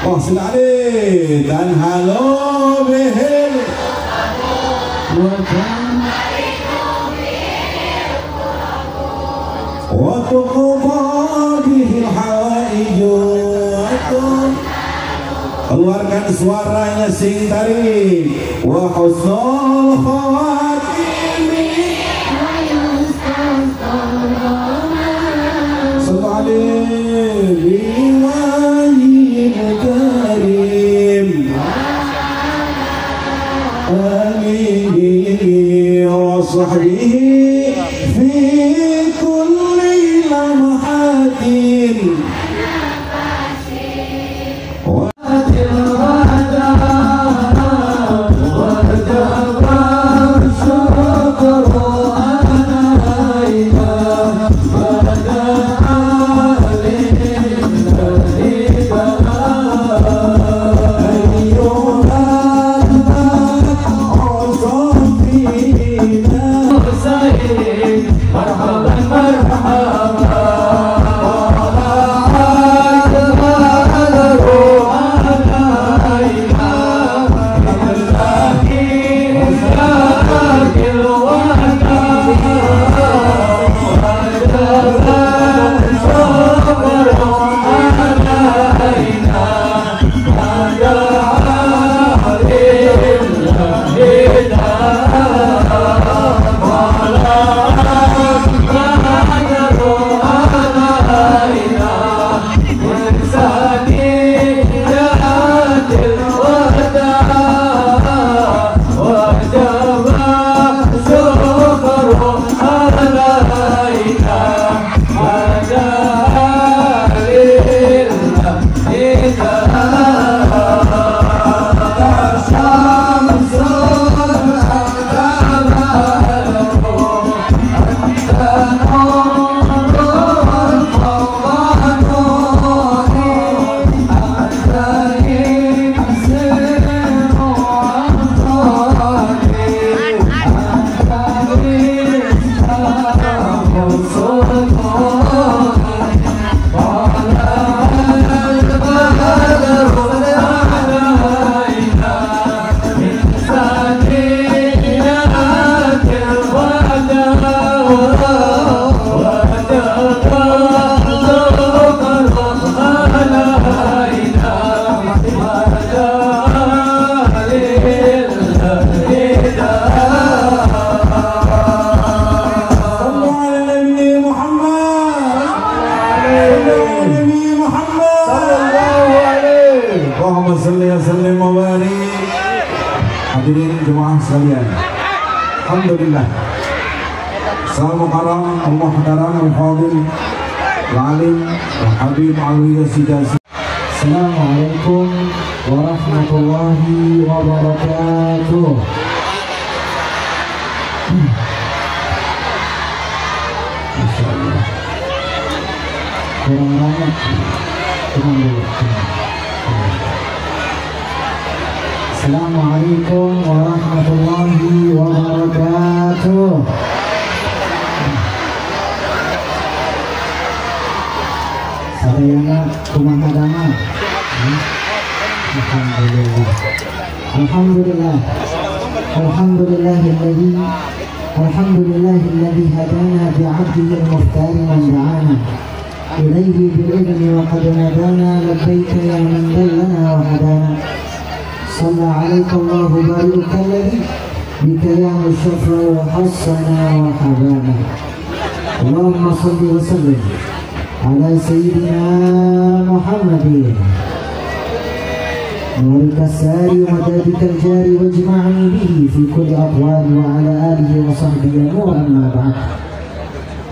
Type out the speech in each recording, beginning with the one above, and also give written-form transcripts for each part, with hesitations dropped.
Oh sekali dan halo behel waktu kubagihil hawaijun keluarkan suaranya sing tarik wa husnul khawatimi sekali karim alihi wa sahbihi fi kulli lamhatin Yeah. Hadirin jemaah sekalian, alhamdulillah. Salam karam Allah karam al-fadil al-alim al-habib al-yasidasi. Assalamualaikum warahmatullahi wabarakatuh. Masyaallah. Kurang ramai. Tenang dulu. Assalamualaikum warahmatullahi wabarakatuh. Sarayana kumaha dama. Alhamdulillah. Alhamdulillah. Alhamdulillahilladzi hadana bi'abdihi al-mukhtar man da'ana ilayhi bil-idni wa qad nadana labbaika ya man dallana wa hadana. Shalla 'alaika Allahu baruka alladhi bika ya mushaffa wa hassana wa habana. Allahumma shalli wa sallim ala sayyidina Muhammadin نورك الساري ومدادك الجاري واجمعني به في كل أطوال وعلى آله وصحبه نور. أما بعد.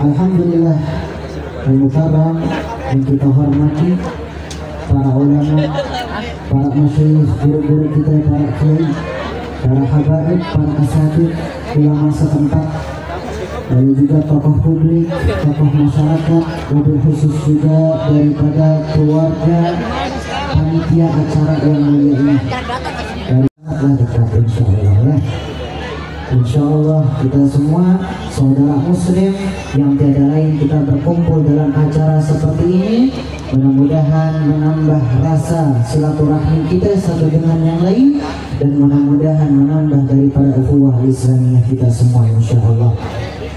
Alhamdulillah, al-mukarram yang kita hormati para ulama, para masyayikh, guru-guru kita, para kiai, para habaib, para asatidz, ulama setempat, lalu juga tokoh publik, tokoh masyarakat, wabil khusus juga daripada keluarga panitia acara yang mulia ini. Dari sangatlah dekat insyaallah ya. Insyaallah kita semua saudara muslim yang tiada lain kita berkumpul dalam acara seperti ini, mudah-mudahan menambah rasa silaturahmi kita satu dengan yang lain, dan mudah-mudahan menambah daripada ukhuwah Islamiyah kita semua insyaallah.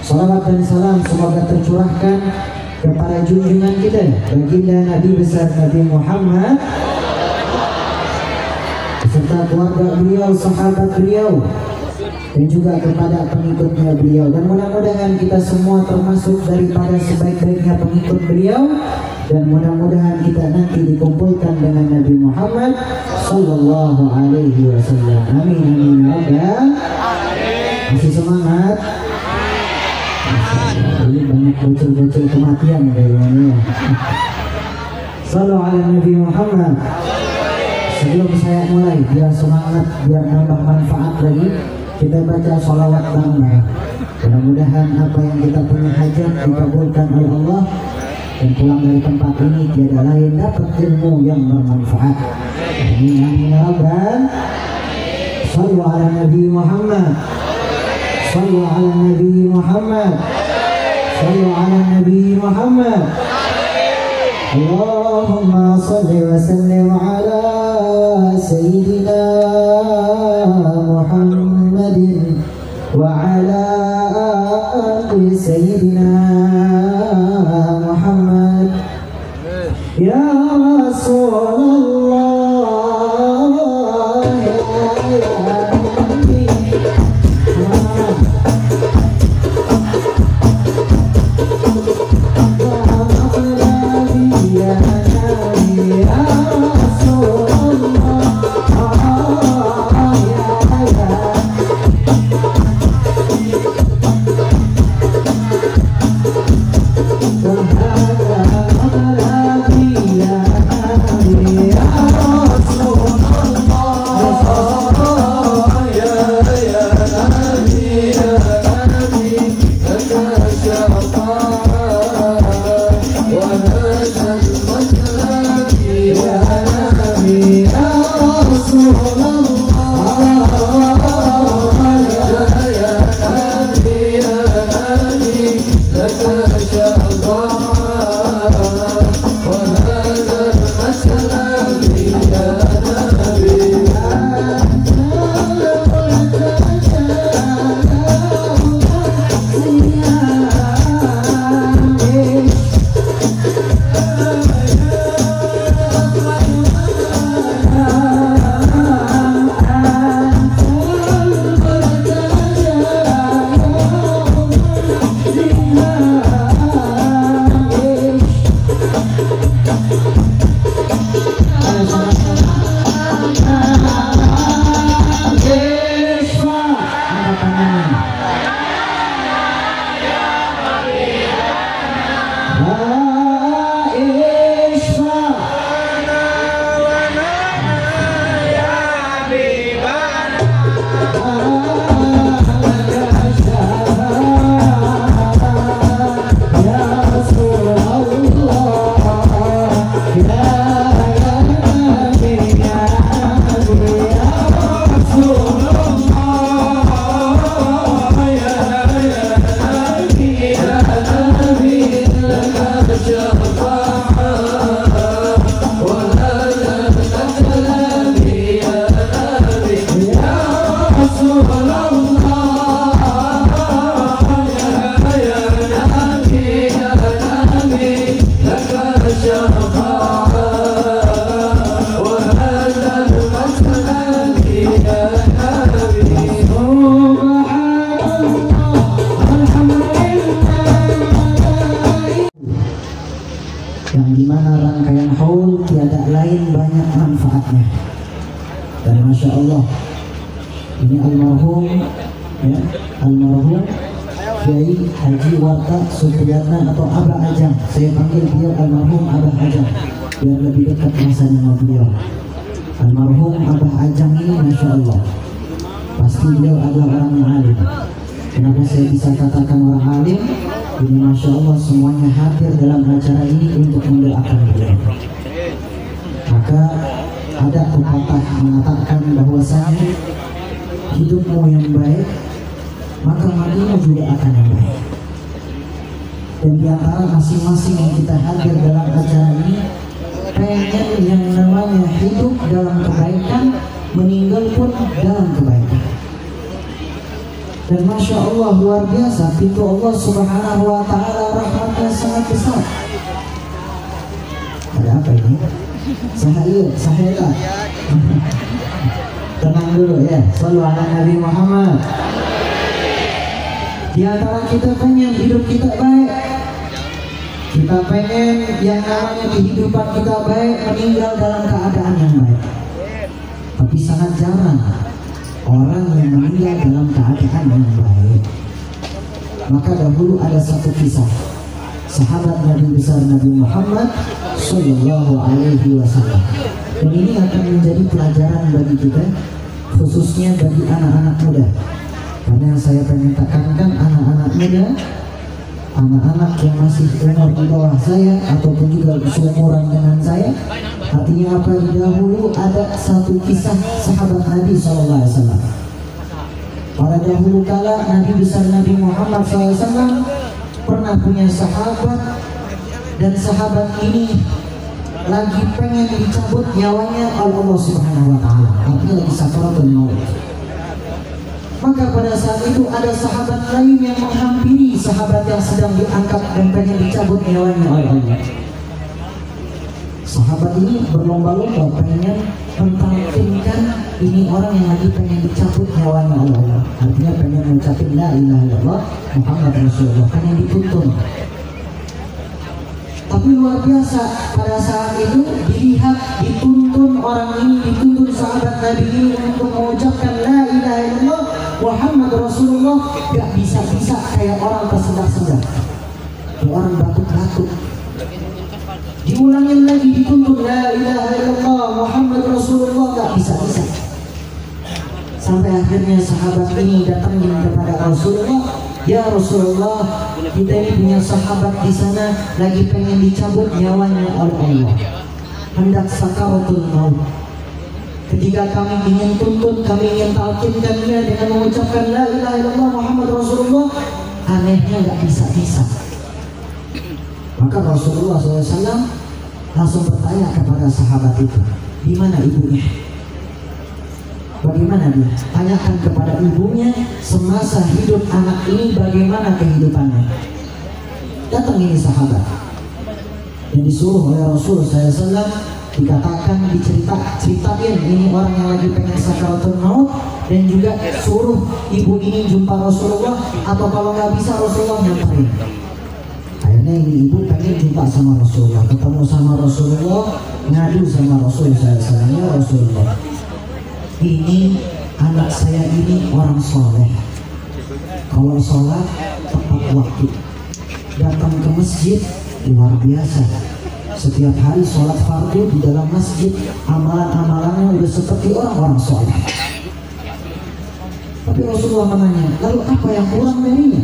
Salawat dan salam semoga tercurahkan kepada junjungan kita baginda Nabi besar Nabi Muhammad beserta keluarga beliau, sahabat beliau, dan juga kepada pengikutnya beliau, dan mudah-mudahan kita semua termasuk daripada sebaik-baiknya pengikut beliau, dan mudah-mudahan kita nanti dikumpulkan dengan Nabi Muhammad sallallahu alaihi wasallam. Amin amin ya. Masih semangat? Ini banyak bocil-bocil kematian kayaknya. Sallu ala Nabi Muhammad. Sebelum saya mulai, biar semangat, biar nambah manfaat lagi, kita baca sholawat bareng. Mudah-mudahan apa yang kita punya hajat dikabulkan oleh Allah, dan pulang dari tempat ini tiada lain dapat ilmu yang bermanfaat. Amin amin ya rabbal. Sallu ala Nabi Muhammad. Sallu ala Nabi Muhammad. Sallu ala Nabi Muhammad. Allahumma salli wa sallim ala Sayyidina Muhammadin wa ala ali Sayyidina Muhammad. Ya Rasulullah, ya yang dimana rangkaian haul tiada lain banyak manfaatnya. Dan Masya Allah, ini almarhum ya, almarhum Kiai Haji Warta Supriyatna atau Abah Ajang. Saya panggil beliau almarhum Abah Ajang biar lebih dekat rasanya sama beliau. Almarhum Abah Ajang ini Masya Allah, pasti beliau adalah orang yang alim. Kenapa saya bisa katakan orang alim? Ini Masya Allah semuanya hadir dalam acara ini untuk mendoakan beliau. Maka ada pepatah mengatakan bahwasanya hidupmu yang baik, maka matimu juga akan yang baik. Dan di antara masing-masing yang kita hadir dalam acara ini pengen yang namanya hidup dalam kebaikan, meninggal pun dalam kebaikan. Dan Masya Allah luar biasa, pintu Allah Subhanahu wa Ta'ala rahmatnya sangat besar. Ada apa ini? Sahaya. Tenang dulu ya. Shallu ala Nabi Muhammad. Di antara kita pengen hidup kita baik, kita pengen yang namanya kehidupan kita baik, meninggal dalam keadaan yang baik. Tapi sangat jarang orang yang meninggal dalam keadaan yang baik. Maka dahulu ada satu kisah sahabat Nabi besar Nabi Muhammad Sallallahu Alaihi Wasallam. Dan ini akan menjadi pelajaran bagi kita, khususnya bagi anak-anak muda. Karena yang saya pengen tekankan anak-anak muda, anak-anak yang masih umur di bawah saya ataupun juga seumuran dengan saya. Artinya apa? Dahulu ada satu kisah sahabat Nabi SAW. Pada dahulu kala Nabi besar Nabi Muhammad SAW pernah punya sahabat, dan sahabat ini lagi pengen dicabut nyawanya oleh Allah Subhanahu Wa Taala. Artinya lagi sakaratul maut. Maka pada saat itu ada sahabat lain yang menghampiri sahabat yang sedang diangkat dan pengen dicabut nyawanya oleh Allah. Sahabat ini berlomba-lomba pengen mentalkinkan ini orang yang lagi pengen dicabut nyawanya oleh Allah. Artinya pengen mengucapin la ilaha illallah Muhammad Rasulullah, kan yang dituntun. Tapi luar biasa, pada saat itu dilihat dituntun orang ini, dituntun sahabat Nabi ini untuk mengucapkan la ilaha illallah Muhammad Rasulullah. Gak bisa-bisa kayak orang tersendak-sendak, kayak orang batuk-batuk. Diulangin lagi, dituntun la ilaha illallah Muhammad Rasulullah, gak bisa-bisa. Sampai akhirnya sahabat ini datangin kepada Rasulullah, ya Rasulullah, kita ini punya sahabat di sana lagi pengen dicabut nyawanya oleh Allah, hendak sakaratul maut. Ketika kami ingin tuntun, kami ingin talkinkan dia dengan mengucapkan la ilaha illallah Muhammad Rasulullah, anehnya gak bisa-bisa. Maka Rasulullah SAW langsung bertanya kepada sahabat itu, di mana ibunya? Bagaimana dia? Tanyakan kepada ibunya semasa hidup anak ini bagaimana kehidupannya. Datang ini sahabat yang disuruh oleh Rasul SAW, dikatakan ceritain ini orang yang lagi pengen sakaratul maut, dan juga suruh ibu ini jumpa Rasulullah, atau kalau nggak bisa Rasulullah nyamperin. Akhirnya ini ibu pengen jumpa sama Rasulullah, ketemu sama Rasulullah, ngadu sama Rasulullah SAW, ya Rasulullah, ini anak saya ini orang soleh, kalau sholat tepat waktu, datang ke masjid luar biasa, setiap hari sholat fardu di dalam masjid, amalan-amalannya udah seperti orang-orang soleh. Tapi Rasulullah menanya, lalu apa yang kurang darinya?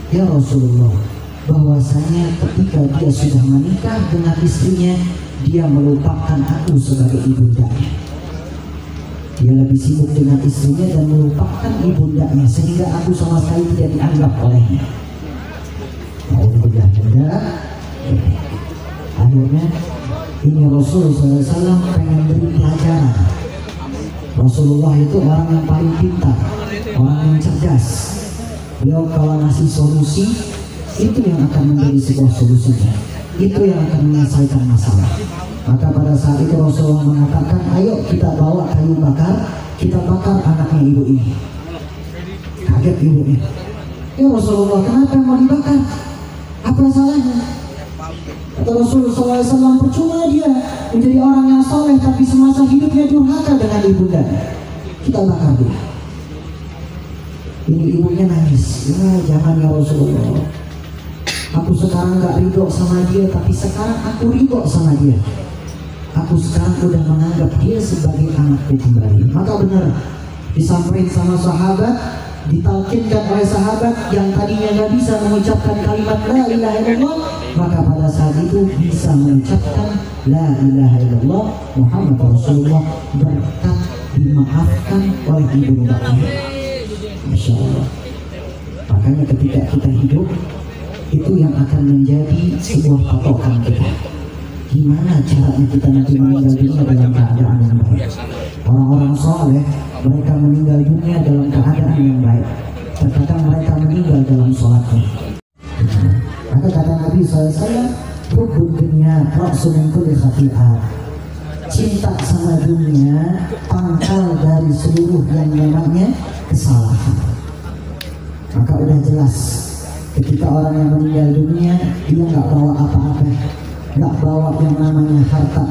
Ya Rasulullah, bahwasanya ketika dia sudah menikah dengan istrinya, dia melupakan aku sebagai ibundanya. Dia lebih sibuk dengan istrinya dan melupakan ibundanya, sehingga aku sama sekali tidak dianggap olehnya. Akhirnya ini Rasulullah SAW pengen beri pelajaran Rasulullah itu orang yang paling pintar, orang yang cerdas. Beliau kalau ngasih solusi, itu yang akan menjadi sebuah solusinya, itu yang akan menyelesaikan masalah. Maka pada saat itu Rasulullah mengatakan, ayo kita bawa kayu bakar, kita bakar anaknya ibu ini. Kaget ibunya, ya Rasulullah, kenapa mau dibakar? Apa salahnya? Kata Rasulullah SAW, percuma dia menjadi orang yang soleh tapi semasa hidupnya durhaka dengan ibunda. Kita bakar dia. Ini ibunya nangis, ya jangan ya Rasulullah, aku sekarang gak ridho sama dia, tapi sekarang aku ridho sama dia. Aku sekarang udah menganggap dia sebagai anakku kembali. Maka benar disampaikan sama sahabat, ditalkinkan oleh sahabat yang tadinya gak bisa mengucapkan kalimat la ilaha illallah, maka pada saat itu bisa mengucapkan la ilaha illallah Muhammad Rasulullah, berkat dimaafkan oleh ibu bapaknya. Masya Allah. Makanya ketika kita hidup, itu yang akan menjadi sebuah patokan kita. Gimana caranya kita nanti meninggal dunia dalam keadaan yang baik. Orang-orang soleh, mereka meninggal dunia dalam keadaan yang baik. Terkadang mereka meninggal dalam sholatnya. Maka kata Nabi SAW, hubbud dunya ra'sun min kulli khati'at. Cinta sama dunia pangkal dari seluruh yang namanya kesalahan. Maka udah jelas, ketika orang yang meninggal dunia, dia nggak bawa apa-apa, nggak bawa yang namanya harta,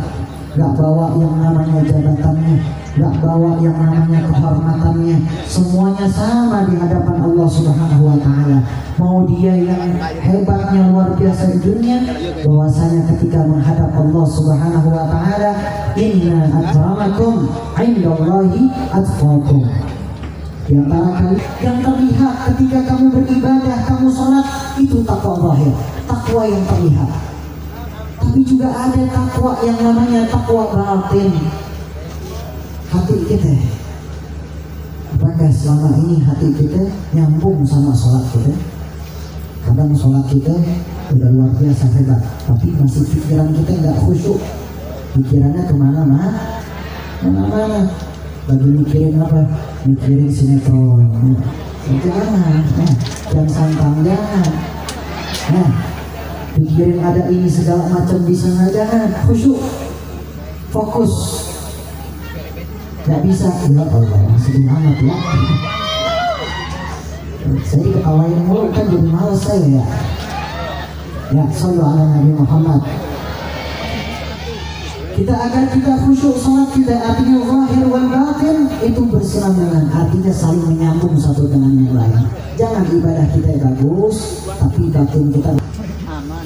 nggak bawa yang namanya jabatannya, nggak bawa yang namanya kehormatannya. Semuanya sama di hadapan Allah Subhanahu wa Ta'ala. Mau dia yang hebatnya luar biasa di dunia, bahwasanya ketika menghadap Allah Subhanahu wa Ta'ala, inna akramakum indallahi atqakum. Di antara kalian yang terlihat ketika kamu beribadah, kamu sholat, itu takwa zahir, takwa yang terlihat. Tapi juga ada takwa yang namanya takwa batin. Hati kita, apakah selama ini hati kita nyambung sama sholat kita? Kadang sholat kita udah luar biasa hebat, tapi masih pikiran kita nggak khusyuk. Pikirannya kemana-mana, mana-mana. Lagi mikirin apa? Mikirin sinetron. Jangan, jangan santang, jangan. Pikirin ada ini segala macam di sana, jangan. Khusyuk, fokus. Gak bisa, ya Allah, sedih amat ya. Saya diketawain mulu kan jadi malas saya ya. Ya, shollu ala Nabi Muhammad. Kita agar kita khusyuk sholat kita, artinya zahir wal batin itu bersenang-senang, artinya saling menyambung satu dengan yang lain. Jangan ibadah kita bagus, tapi batin kita.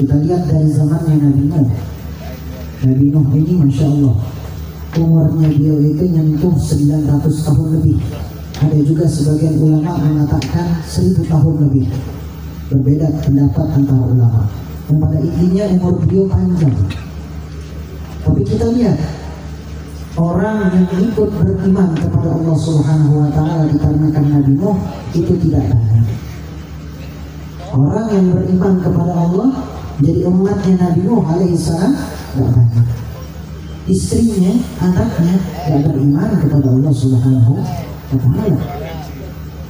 Kita lihat dari zamannya Nabi Nuh. Nabi Nuh ini Masya Allah, umurnya beliau itu nyentuh 900 tahun lebih. Ada juga sebagian ulama mengatakan 1000 tahun lebih. Berbeda pendapat antara ulama. Yang pada intinya umur beliau panjang. Tapi kita lihat orang yang ikut beriman kepada Allah Subhanahu wa Ta'ala dikarenakan Nabi Nuh itu tidak banyak. Orang yang beriman kepada Allah jadi umatnya Nabi Nuh alaihissalam tidak banyak. Istrinya, anaknya tidak beriman kepada Allah Subhanahu wa Ta'ala.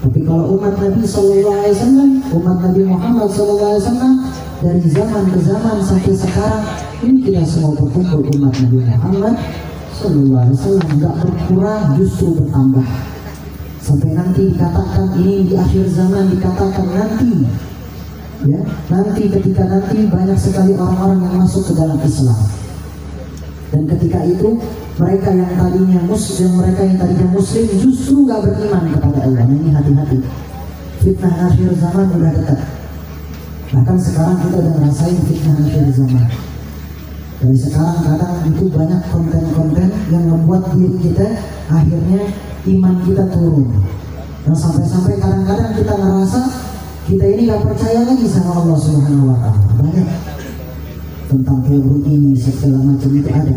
Tapi kalau umat Nabi Sallallahu Alaihi Wasallam, umat Nabi Muhammad Sallallahu Alaihi Wasallam, dari zaman ke zaman sampai sekarang ini kita semua berkumpul umat Nabi Muhammad Sallallahu Alaihi Wasallam, nggak berkurang, justru bertambah. Sampai nanti dikatakan ini di akhir zaman, dikatakan nanti, ya nanti ketika nanti banyak sekali orang-orang yang masuk ke dalam Islam. Dan ketika itu mereka yang tadinya muslim, mereka yang tadinya muslim justru nggak beriman kepada Allah. Ini hati-hati, fitnah akhir zaman udah dekat. Bahkan sekarang kita udah ngerasain fitnah akhir zaman. Dari sekarang kadang itu banyak konten-konten yang membuat diri kita akhirnya iman kita turun. Dan sampai-sampai kadang-kadang kita ngerasa kita ini gak percaya lagi sama Allah Subhanahu wa Ta'ala. Banyak tentang teori ini segala macam itu ada.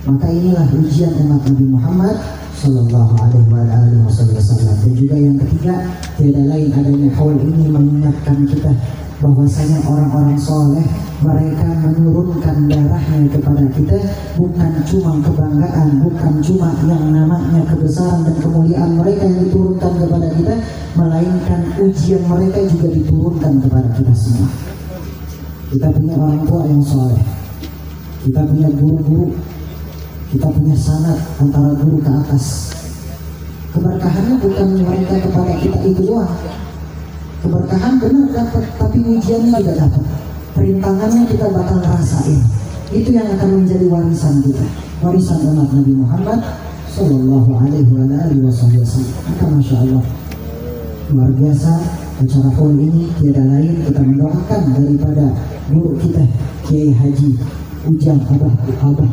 Maka inilah ujian umat Nabi Muhammad Sallallahu Alaihi Wasallam. Dan juga yang ketiga, tiada lain adanya haul ini mengingatkan kita bahwasanya orang-orang soleh mereka menurunkan darahnya kepada kita bukan cuma kebanggaan, bukan cuma yang namanya kebesaran dan kemuliaan mereka yang diturunkan kepada kita, melainkan ujian mereka juga diturunkan kepada kita semua. Kita punya orang tua yang soleh, kita punya guru-guru, kita punya sanad antara guru ke atas. Keberkahannya bukan mereka kepada kita itu doang. Keberkahan benar dapat, tapi ujiannya juga dapat. Perintangannya kita bakal rasain. Itu yang akan menjadi warisan kita, warisan umat Nabi Muhammad Sallallahu Alaihi Wasallam. Maka Masya Allah, luar biasa acara haul ini. Tiada lain kita mendoakan daripada guru kita Kiai Haji Ujang Abah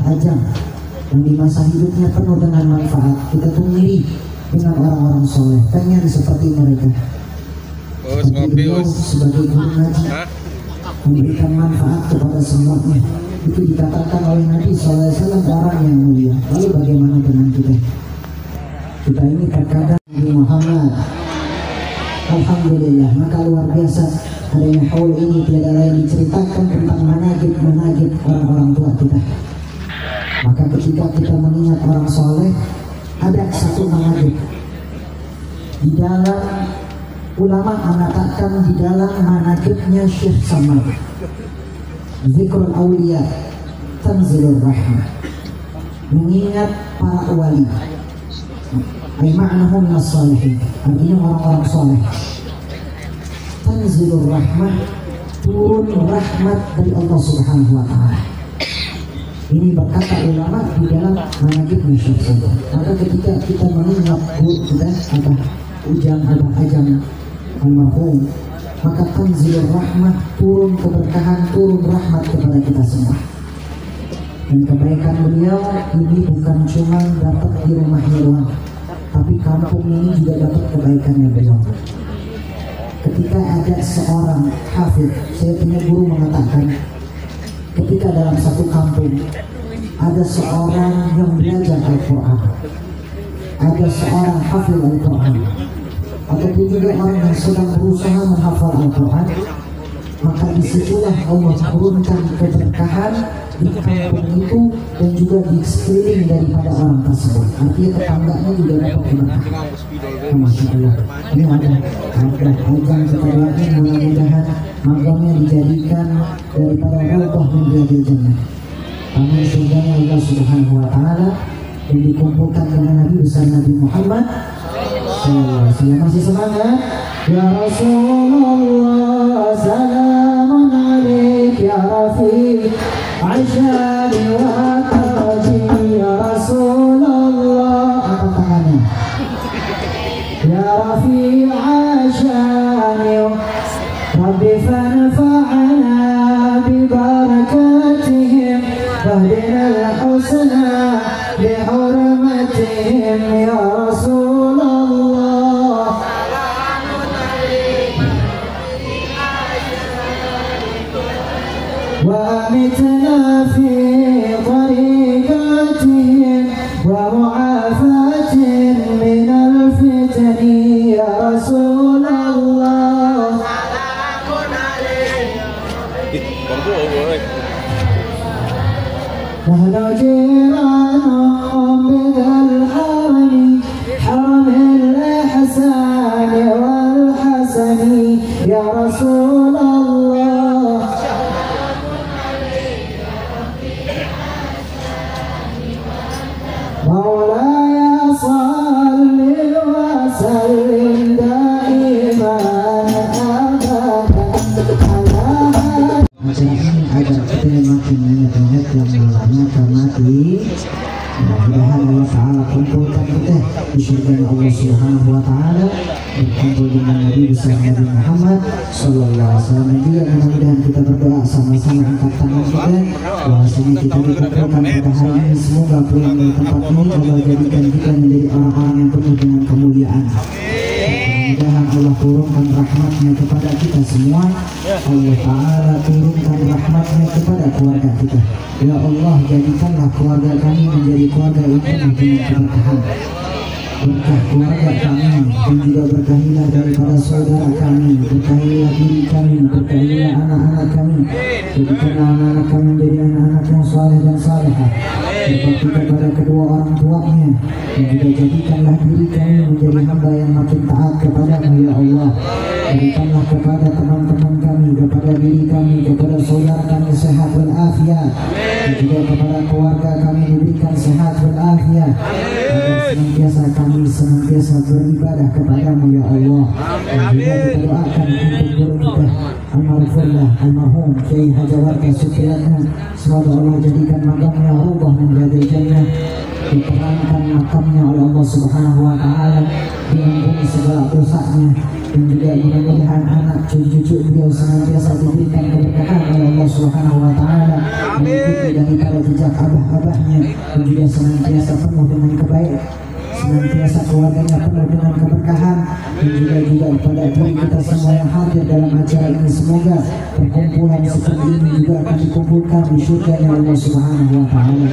Ajang, yang di masa hidupnya penuh dengan manfaat. Kita tuh ngiri dengan orang-orang soleh, pengen seperti mereka. Beliau sebagai guru ngaji memberikan manfaat kepada semuanya. Itu dikatakan oleh Nabi SAW orang yang mulia. Lalu bagaimana dengan kita? Kita ini terkadang Nabi Muhammad. Alhamdulillah, maka luar biasa adanya haul ini. Tiada lain diceritakan tentang managib orang-orang tua kita. Maka ketika kita mengingat orang soleh, ada satu managib di dalam ulama mengatakan, di dalam managibnya Syekh Samad, zikrul awliya tanzilur rahmah, mengingat para wali, ay ma'nahu minas salihin, artinya orang-orang soleh. Tanzilur rahmah, turun rahmat dari Allah Subhanahu wa ta'ala. Ini berkata ulama di dalam managibnya Syekh Samad. Maka ketika kita mengingat guru kita Abah Ujang Abah Ajang almarhum, maka tanzilur rahmah, turun keberkahan, turun rahmat kepada kita semua. Dan kebaikan beliau ini bukan cuma dapat di rumahnya doang, tapi kampung ini juga dapat kebaikannya beliau. Ketika ada seorang hafid, saya punya guru mengatakan, ketika dalam satu kampung ada seorang yang belajar Al-Quran, ada seorang hafid Al-Quran, ataupun juga orang yang sedang berusaha menghafal Al-Quran, maka disitulah Allah turunkan keberkahan di kampung itu dan juga di sekeliling daripada orang tersebut. Artinya tetangganya juga dapat keberkahan. Masya Allah, ini ada ajang kita lagi, mudah-mudahan makamnya dijadikan daripada rawdah menjadi jannah. Amin surganya Allah Subhanahu wa ta'ala, dan dikumpulkan dengan Nabi besar Nabi Muhammad. Masih semangat? Ya Rasulullah, salamun alaik ya Rafiq Asyari wa Taji. Ya Rasulullah, angkat tangannya. Ya Rafiq Asyari Rabbi fanfa'ana bibarakatihim wahdina al-husna bihurmatihim. Ya Rasulullah, وأمتنا في طريقتهم ومعافاة من الفتن. يا رسول الله، نحن جيرانهم بذا الحرم، حرم الإحسان والحسن. يا رسول الله، مولاي صل وسلم دائما ابدا على. Acara ini agar kita makin ingat-ingat yang mulanya mati. Mudah-mudahan Allah Ta'ala kumpulkan kita di surga Allah Subhanahu wa Ta'ala, berkumpul dengan Nabi besar Nabi Muhammad Sallallahu Alaihi Wasallam. Dan juga mudah-mudahan kita berdoa sama-sama, angkat tangan kita, bahwasanya kita dikumpulkan pada hari ini. Semoga pulang dari tempat ini Allah jadikan kita menjadi orang-orang yang penuh dengan kemuliaan. Mudah-mudahan Allah turunkan rahmatnya kepada kita semua. Allah Ta'ala turunkan rahmatnya kepada keluarga kita. Ya Allah, jadikanlah keluarga kami menjadi keluarga yang penuh dengan keberkahan. berkah keluarga kami, dan juga berkahilah daripada saudara kami, berkahilah diri kami, berkahilah anak-anak kami, jadikanlah anak-anak kami menjadi anak-anak yang saleh dan salehah, berbakti kepada kedua orang tuanya, dan juga jadikanlah diri kami menjadi hamba yang makin taat kepada-Mu ya Allah. Berikanlah kepada teman-teman kami, kepada diri kami, kepada saudara kami sehat walafiat, dan juga kepada keluarga kami diberikan sehat walafiat, agar senantiasa beribadah kepada-Mu ya Allah. Dan juga kita doakan untuk guru kita almarhum Kiai Haji Warga Supriyatna, semoga Allah jadikan makamnya rubah menjadi jannah, diterangkan makamnya oleh Allah Subhanahu wa Ta'ala, diampuni segala dosanya, dan juga mudah-mudahan anak cucu-cucu beliau senantiasa diberikan keberkahan oleh Allah Subhanahu wa Ta'ala, mengikuti daripada jejak abah-abahnya, dan juga senantiasa penuh dengan kebaikan, senantiasa keluarganya penuh dengan keberkahan, dan juga kepada diri kita semua yang hadir dalam acara ini, semoga perkumpulan seperti ini juga akan dikumpulkan di surganya Allah Subhanahu wa Ta'ala,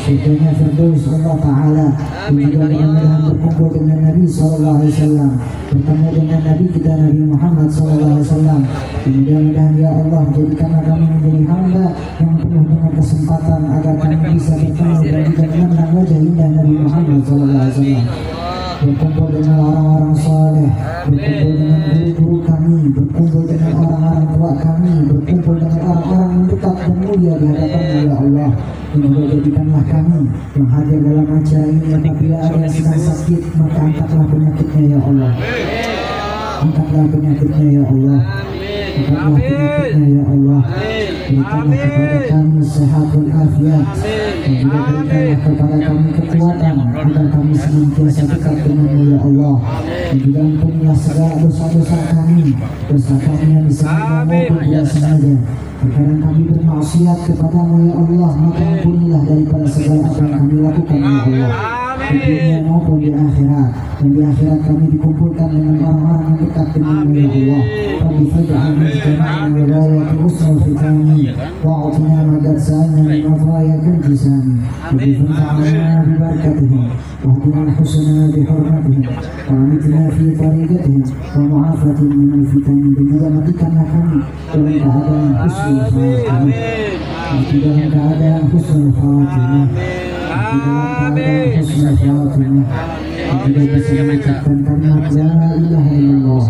surganya Firdaus Allah Ta'ala, dan juga mudah-mudahan berkumpul dengan Nabi SAW, bertemu dengan Nabi kita Nabi Muhammad SAW, dan mudah-mudahan ya Allah jadikanlah kami menjadi hamba yang penuh dengan kesempatan agar kami bisa bertemu dan juga mengenal wajah indah Nabi Muhammad SAW, berkumpul dengan orang-orang saleh, berkumpul dengan guru-guru kami, berkumpul dengan orang-orang tua kami, berkumpul dengan orang-orang yang dekat dan mulia di hadapan-Mu ya Allah. Dan juga jadikanlah kami yang hadir dalam acara ini, apabila ada yang sedang sakit, maka angkatlah penyakitnya ya Allah, angkatlah penyakitnya ya Allah, angkatlah penyakitnya ya Allah. Berikanlah kepada kami sehat dan afiat, dan juga berikanlah kepada kami kekuatan agar kami senantiasa dekat dengan-Mu ya Allah. Dan juga ampunilah segala dosa-dosa kami, dosa kami yang disengaja maupun tidak sengaja. Terkadang kami bermaksiat kepada-Mu ya Allah, maka ampunilah daripada segala apa yang kami lakukan ya Allah, di dunia maupun di akhirat. Dan di akhirat kami dikumpulkan dengan orang-orang yang dekat dengan-Mu ya Allah. Rabbi faj'al mujtama'ana wilayati husnul khitami, wa'atina madad sa'ina min mafayatil jisami, Rabbi faj'alna bibarakatihim, wahdina al-husna bihurmatihim, wa'amitna fi tariqatihim, wa mu'afatin minal fitani. Dan juga matikanlah kami dalam keadaan husnul khatimah, dalam keadaan husnul khatimah, dalam keadaan husnul khatimah, tidak bisa mengucapkan kalimat la ilaha illallah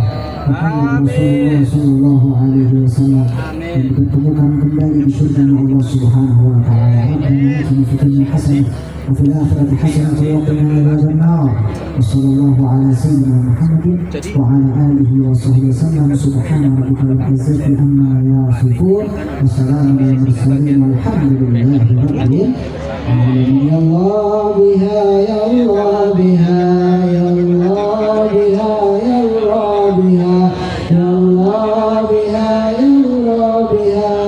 Muhammad Rasulullah sallallahu alaihi wasallam, dan dipertemukan kembali di surga Allah Subhanahu wa Ta'ala. Rabbana atina fid dunya hasanah wa fil akhirati hasanah wa qina adzaban nar. Wassallallahu ala sayyidina Muhammadin wa ala alihi wa sahbihi wasallam. Subhana rabbika rabbil izzati amma yasifun, wa salamun alal mursalin, walhamdulillahi rabbil alamin. Ya Allah biha, ya Allah biha, ya Allah biha, ya Allah biha, ya Allah biha, ya Allah biha,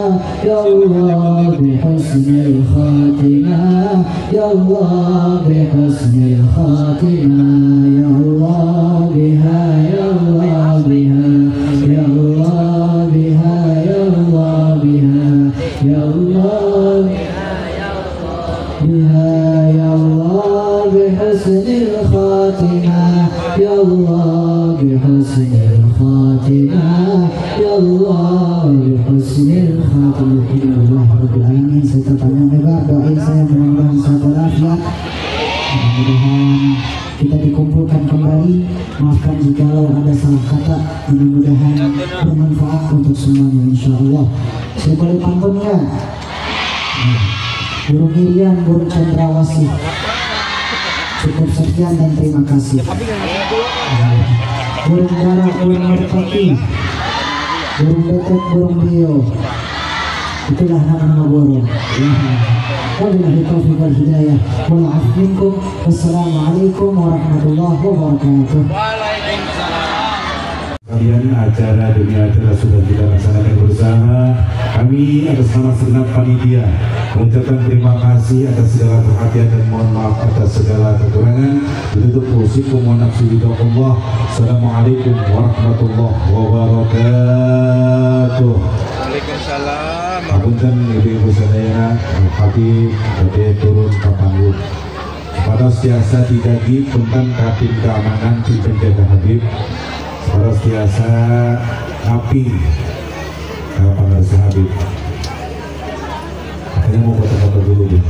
ya Allah bihusnil khatimah, ya Allah bihusnil khatimah, ya Allah biha, ya Allah biha, ya Allah biha, ya Allah biha, ya Allah biha, ya Allah bihusnil khatimah, ya Allah bihusnil khatimah, ya Allah bihusnil khatimah. Alhamdulillah rabbil alamin. Saya terpanjang lebar doain saya, mudah-mudahan sehat walafiat, mudah-mudahan kita dikumpulkan kembali. Maafkan jikalau ada salah kata, mudah-mudahan bermanfaat untuk semuanya insyaallah. Saya boleh pantun nggak? Burung Irian, burung cendrawasih. Cukup sekian dan terima kasih. Burung dara, burung merpati, burung betet, burung beo, itulah nama burung. Wabillahi taufiq wal hidayah. Wal 'afwu minkum. Wassalamualaikum warahmatullahi wabarakatuh. Kalian acara demi acara sudah kita laksanakan bersama. Kami atas nama segenap panitia mengucapkan terima kasih atas segala perhatian dan mohon maaf atas segala kekurangan. Ditutup usikum wa nafsi bidzallah. Assalamualaikum warahmatullahi wabarakatuh. Waalaikumsalam. Apunten ibu-ibu sadayana, Habib, Bade turun ke panggung. Paras tiasa didagi punten kapin keamanan tim penjaga Habib. Paras tiasa api kapan Habib. Katanya mau foto-foto dulu deh.